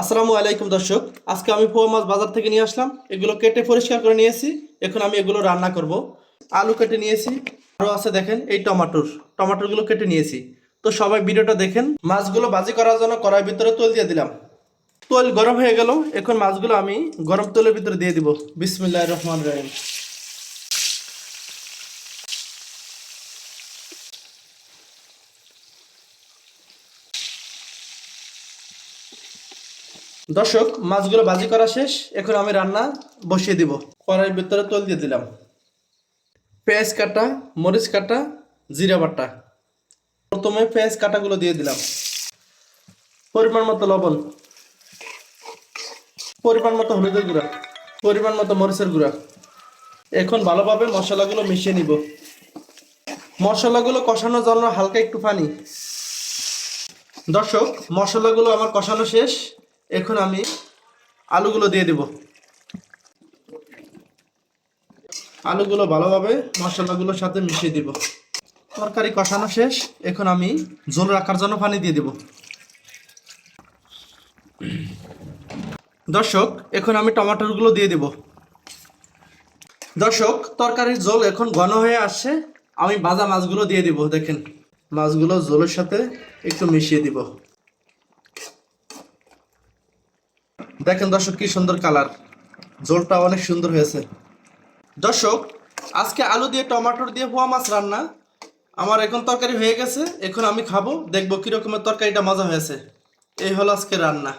আসসালামু আলাইকুম দর্শক, আজকে আমি পোয়া মাছ বাজার থেকে নিয়ে আসলাম। এগুলো কেটে পরিষ্কার করে নিয়েছি। এখন আমি এগুলো রান্না করব। আলু কেটে নিয়েছি, আরও আছে দেখেন এই টমাটোরগুলো কেটে নিয়েছি। তো সবাই ভিডিওটা দেখেন। মাছগুলো ভাজি করার জন্য কড়াইয়ের ভিতরে তেল দিয়ে দিলাম। তেল গরম হয়ে গেল, এখন মাছগুলো আমি গরম তেলের ভিতরে দিয়ে দিব। বিসমিল্লাহির রহমানির রহিম। দর্শক, মাছগুলো ভাজি করা শেষ। এখন আমি রান্না বসিয়ে দিব। কড়াইয়ের ভিতরে তেল দিয়ে দিলাম। পেঁয়াজ কাটা, মরিচ কাটা, জিরা বাটা। প্রথমে পেঁয়াজ কাটাগুলো দিয়ে দিলাম। পরিমাণ মতো লবণ, পরিমাণ মতো হলুদের গুঁড়া, পরিমাণ মতো মরিচের গুঁড়া। এখন ভালোভাবে মশলাগুলো মিশিয়ে নিব। মশলাগুলো কষানোর জন্য হালকা একটু পানি। দর্শক, মশলাগুলো আমার কষানো শেষ। এখন আমি আলুগুলো দিয়ে দিব। আলুগুলো ভালোভাবে মশলাগুলোর সাথে মিশিয়ে দিব। তরকারি কষানো শেষ। এখন আমি ঝোল রাখার জন্য পানি দিয়ে দিব। দর্শক, এখন আমি টমেটোগুলো দিয়ে দিব। দর্শক, তরকারির ঝোল এখন ঘন হয়ে আসছে। আমি ভাজা মাছগুলো দিয়ে দিব। দেখেন, মাছগুলো ঝোলের সাথে একটু মিশিয়ে দিব। দেখেন দর্শক, কি সুন্দর কালার। ঝোলটা অনেক সুন্দর হয়েছে। দর্শক, আজকে আলু দিয়ে টমেটো দিয়ে পোয়া মাছ রান্না আমার এখন তরকারি হয়ে গেছে। এখন আমি খাবো, দেখবো কিরকমের তরকারিটা মজা হয়েছে। এই হলো আজকে রান্না।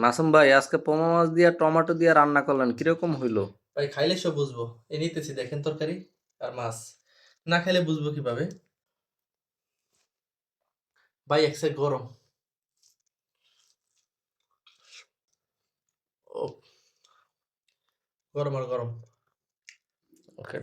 মাসুম ভাই, আজকে পোমা মাছ দিয়া টমেটো দিয়া রান্না করলেন, কিরকম হইলো? ভাই, খাইলে সব বুঝবো। এ নিতেছি দেখেন, তরকারি আর মাছ। না খাইলে বুঝবো কিভাবে? ভাই, একসে গরম। ও, গরম আর গরম। ওকে।